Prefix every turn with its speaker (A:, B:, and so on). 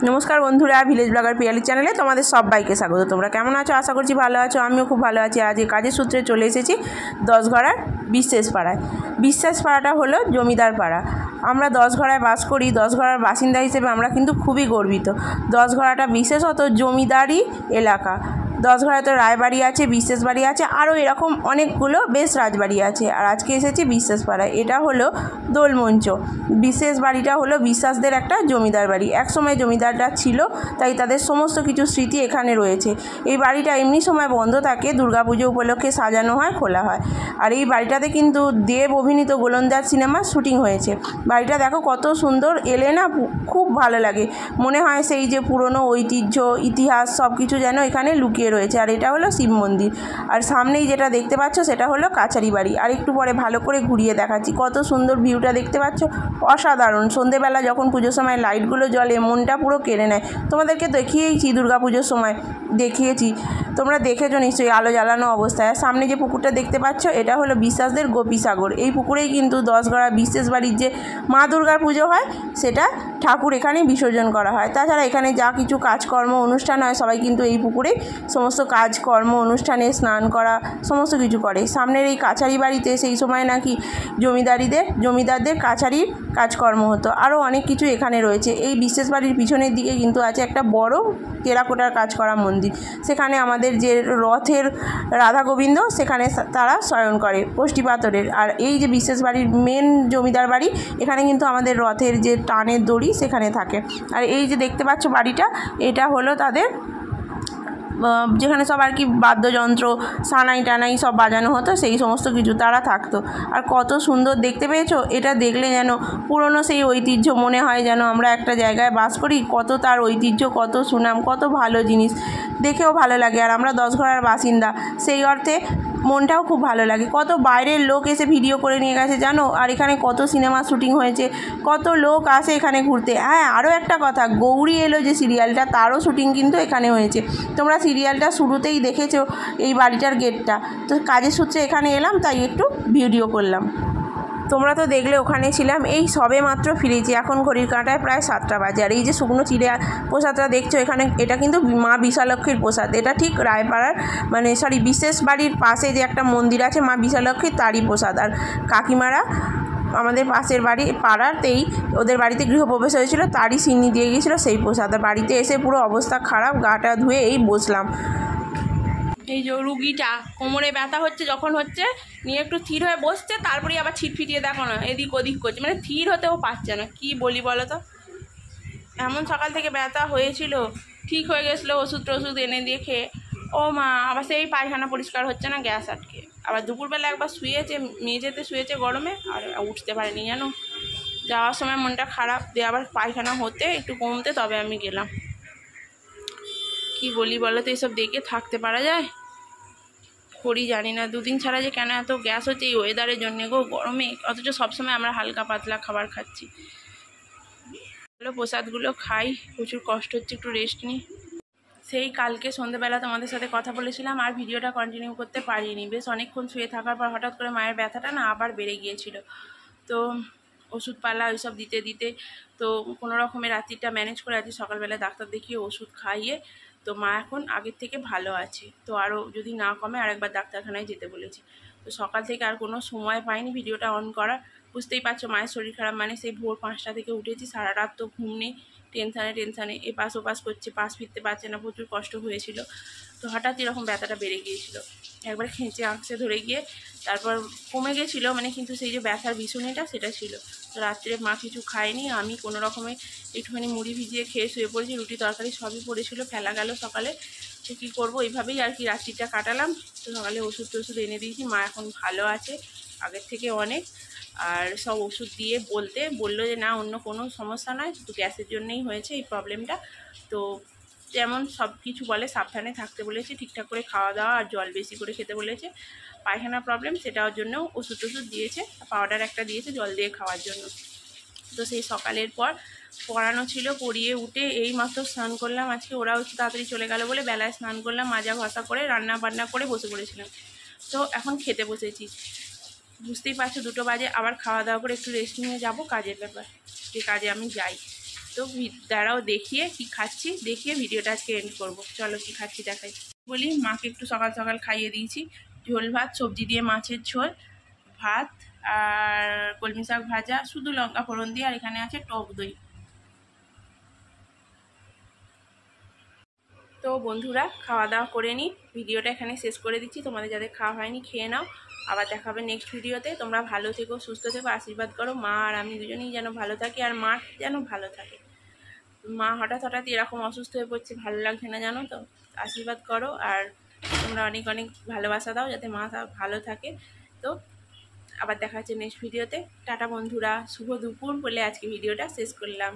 A: নমস্কার বন্ধুরা, village blogger Piyali চ্যানেলে তোমাদের সবাইকে স্বাগত। তোমরা কেমন আছো? আশা করছি ভালো আছো। আমিও খুব ভালো আছি। আজ কাজের সূত্রে চলে এসেছি দশঘড়ার বিশ্বাস পাড়ায়। বিশ্বাস পাড়াটা হলো জমিদার পাড়া। আমরা দশঘড়ায় বাস করি। দশঘড়ার বাসিন্দা হিসেবে আমরা কিন্তু খুবই গর্বিত। দশঘড়াটা বিশেষত জমিদারি এলাকা। দশঘড়ায় তো রায়বাড়ি আছে, বিশ্বাস বাড়ি আছে, আরও এরকম অনেকগুলো বেশ রাজবাড়ি আছে। আর আজকে এসেছি বিশ্বাস পাড়ায়। এটা হলো দোলমঞ্চ। বিশেষ বাড়িটা হলো বিশ্বাসদের একটা জমিদার বাড়ি। একসময় জমিদাররা ছিল, তাই তাদের সমস্ত কিছু স্মৃতি এখানে রয়েছে। এই বাড়িটা এমনি সময় বন্ধ থাকে, দুর্গাপুজো উপলক্ষে সাজানো হয়, খোলা হয়। আর এই বাড়িটাতে কিন্তু দেব অভিনীত গোলন্দাজ সিনেমার শুটিং হয়েছে। বাড়িটা দেখো কত সুন্দর, এলে না খুব ভালো লাগে। মনে হয় সেই যে পুরনো ঐতিহ্য, ইতিহাস সব কিছু যেন এখানে লুকিয়ে রয়েছে। আর এটা হলো শিব মন্দির। আর সামনেই যেটা দেখতে পাচ্ছ সেটা হলো কাছারি বাড়ি। আর একটু পরে ভালো করে ঘুরিয়ে দেখাচ্ছি। কত সুন্দর ভিউটা দেখতে পাচ্ছ, অসাধারণ। সন্ধেবেলা যখন পুজোর সময় লাইটগুলো জ্বলে মনটা পুরো কেড়ে নেয়। তোমাদেরকে দেখিয়েছি, দুর্গা পুজোর সময় দেখিয়েছি, তোমরা দেখেছো নিশ্চয়ই আলো জ্বালানো অবস্থায়। আর সামনে যে পুকুরটা দেখতে পাচ্ছ এটা হলো বিশ্বাসদের গোপীসাগর। এই পুকুরেই কিন্তু দশঘড়া বিশেষ বাড়ির যে মা দুর্গার পুজো হয় সেটা ঠাকুর এখানেই বিসর্জন করা হয়। তাছাড়া এখানে যা কিছু কাজকর্ম অনুষ্ঠান হয় সবাই কিন্তু এই পুকুরেই সমস্ত কাজকর্ম অনুষ্ঠানে স্নান করা সমস্ত কিছু করে। সামনের এই কাছারি বাড়িতে সেই সময় নাকি জমিদারদের কাছারির কাজকর্ম হতো। আরও অনেক কিছু এখানে রয়েছে। এই বিশেষ বাড়ির পিছনের দিকে কিন্তু আছে একটা বড় টেরাকোটার কাজ করা মন্দির। সেখানে আমাদের যে রথের রাধা গোবিন্দ সেখানে তারা শয়ন করে কষ্টি পাথরের। আর এই যে বিশেষ বাড়ির মেন জমিদার বাড়ি, এখানে কিন্তু আমাদের রথের যে টানের দড়ি সেখানে থাকে। আর এই যে দেখতে পাচ্ছ বাড়িটা, এটা হলো তাদের যেখানে সব আর কি বাদ্যযন্ত্র, সানাই টানাই সব বাজানো হতো, সেই সমস্ত কিছু তারা থাকতো। আর কত সুন্দর দেখতে পেয়েছো? এটা দেখলে যেন পুরনো সেই ঐতিহ্য মনে হয়, যেন আমরা একটা জায়গায় বাস করি। কত তার ঐতিহ্য, কত সুনাম, কত ভালো জিনিস, দেখেও ভালো লাগে। আর আমরা দশঘড়ার বাসিন্দা, সেই অর্থে মনটাও খুব ভালো লাগে। কত বাইরের লোক এসে ভিডিও করে নিয়ে গেছে জানো। আর এখানে কত সিনেমা শুটিং হয়েছে, কত লোক আসে এখানে ঘুরতে। হ্যাঁ, আরও একটা কথা, গৌরী এলো যে সিরিয়ালটা, তারও শুটিং কিন্তু এখানে হয়েছে। তোমরা সিরিয়ালটা শুরুতেই দেখেছো এই বাড়িটার গেটটা। তো কাজের সূত্রে এখানে এলাম, তাই একটু ভিডিও করলাম। তোমরা তো দেখলে ওখানে ছিলাম। এই সবে মাত্র ফিরেছি, এখন ঘড়ির কাঁটায় প্রায় 7টা বাজে। আর এই যে শুকনো চিড়ে প্রসাদটা দেখছো এখানে, এটা কিন্তু মা বিশালক্ষীর প্রসাদ। এটা ঠিক রায়পাড়ার বিশেষ বাড়ির পাশে যে একটা মন্দির আছে মা বিশালক্ষীর, তারই প্রসাদ। আর কাকিমারা আমাদের পাশের পাড়াতেই ওদের বাড়িতে গৃহপ্রবেশ হয়েছিল, তারই সিন্নি দিয়ে গিয়েছিলো সেই প্রসাদ। আর বাড়িতে এসে পুরো অবস্থা খারাপ, গাটা ধুয়ে এই বসলাম। এই যে রুগীটা কোমরে ব্যথা হচ্ছে, যখন হচ্ছে নিয়ে একটু স্থির হয়ে বসছে, তারপরে আবার ছিটফিটিয়ে দেখো না এদিক ওদিক করছে, মানে স্থির হতেও পারছে না। কি বলি বলো তো, এমন সকাল থেকে ব্যথা হয়েছিল, ঠিক হয়ে গেছিলো ওষুধ টষুধ এনে দিয়ে খেয়ে। ও মা, আবার সেই পায়খানা পরিষ্কার হচ্ছে না, গ্যাস আটকে। আবার দুপুরবেলা একবার শুয়েছে, মেঝেতে শুয়েছে গরমে, আর উঠতে পারেনি জানো। যাওয়ার সময় মনটা খারাপ, দিয়ে আবার পায়খানা হতে একটু কমতে তবে আমি গেলাম। কি বলি বলো তো, এসব দেখে থাকতে পারা যায়? করি জানি না, দুদিন ছাড়া যে কেন এত গ্যাস হচ্ছে এই ওয়েদারের জন্যে গো, গরমে। অথচ সবসময় আমরা হালকা পাতলা খাবার খাচ্ছি। প্রসাদগুলো খাই, প্রচুর কষ্ট হচ্ছে, একটু রেস্ট নিই। সেই কালকে সন্ধ্যেবেলা তোমাদের সাথে কথা বলেছিলাম, আর ভিডিওটা কন্টিনিউ করতে পারিনি। বেশ অনেকক্ষণ শুয়ে থাকার পর হঠাৎ করে মায়ের ব্যথাটা না আবার বেড়ে গিয়েছিল। তো ওষুধপালা ওইসব দিতে দিতে তো কোনো রকমে রাত্রিটা ম্যানেজ করে আছি। সকালবেলায় ডাক্তার দেখিয়ে ওষুধ খাইয়ে তো মা এখন আগের থেকে ভালো আছে। তো আরও যদি না কমে আরেকবার ডাক্তারখানায় যেতে বলেছি। তো সকাল থেকে আর কোনো সময় পাইনি ভিডিওটা অন করার। বুঝতেই পারছো, মায়ের শরীর খারাপ মানে সেই ভোর 5টা থেকে উঠেছি, সারা রাত তো ঘুম নেই, টেনশানে এপাশ ওপাশ করছে, পাশ ফিরতে পারছে না, প্রচুর কষ্ট হয়েছিল। তো হঠাৎ এরকম ব্যথাটা বেড়ে গিয়েছিল, একবার খেঁচে আঁকছে ধরে গিয়ে, তারপর কমে গেছিলো মানে, কিন্তু সেই যে ব্যথার ভীষণিটা সেটা ছিল। তো রাত্রে মা কিছু খায়নি, আমি কোনো রকমে একটুখানি মুড়ি ভিজিয়ে খেয়ে শুয়ে পড়েছি। রুটি তরকারি সবই পড়েছিল, ফেলা গেল সকালে। তো কী করবো, এইভাবেই আর কি রাত্রিটা কাটালাম। তো সকালে ওষুধ টষুধ এনে দিয়েছি, মা এখন ভালো আছে আগের থেকে অনেক। আর সব ওষুধ দিয়ে বললো যে না, অন্য কোনো সমস্যা নয়, শুধু গ্যাসের জন্যই হয়েছে এই প্রবলেমটা। তো যেমন সব কিছু বলে সাবধানে থাকতে বলেছে, ঠিকঠাক করে খাওয়া দাওয়া আর জল বেশি করে খেতে বলেছে। পায়খানা প্রবলেম সেটার জন্যও ওষুধ টষুধ দিয়েছে, পাউডার একটা দিয়েছে জল দিয়ে খাওয়ার জন্য। তো সেই সকালের পর পড়ানো ছিল, পড়িয়ে উঠে এই মাত্র স্নান করলাম। আজকে ওরাও একটু তাড়াতাড়ি চলে গেল বলে বেলায় স্নান করলাম, মাজা ঘষা করে রান্না বান্না করে বসে পড়েছিলাম। তো এখন খেতে বসেছি। বুঝতেই পারছো 2টো বাজে, আবার খাওয়া দাওয়া করে একটু রেস্ট নিয়ে যাব কাজের ব্যাপার, যে কাজে আমি যাই। তো দাঁড়াও দেখিয়ে কি খাচ্ছি, দেখিয়ে ভিডিওটা আজকে এন্ড করবো। চলো কি খাচ্ছি দেখাই। বলি, মাকে একটু সকাল সকাল খাইয়ে দিয়েছি ঝোল ভাত, সবজি দিয়ে মাছের ঝোল, ভাত আর কলমি শাক ভাজা, শুধু লঙ্কা ফোড়ন দিয়ে, আর এখানে আছে টক দই। তো বন্ধুরা, খাওয়া দাওয়া করে নিই, ভিডিওটা এখানে শেষ করে দিচ্ছি। তোমাদের যাদের খাওয়া হয়নি খেয়ে নাও, আবার দেখা হবে নেক্সট ভিডিওতে। তোমরা ভালো থেকো, সুস্থ থেকো, আশীর্বাদ করো মা আর আমি দুজনেই যেন ভালো থাকি, আর মা যেন ভালো থাকে। মা হঠাৎ এরকম অসুস্থ হয়ে পড়ছে, ভালো লাগছে না জানো তো। আশীর্বাদ করো আর তোমরা অনেক অনেক ভালোবাসা দাও যাতে মা ভালো থাকে। তো আবার দেখা হচ্ছে নেক্সট ভিডিওতে। টাটা বন্ধুরা, শুভ দুপুর বলে আজকে ভিডিওটা শেষ করলাম।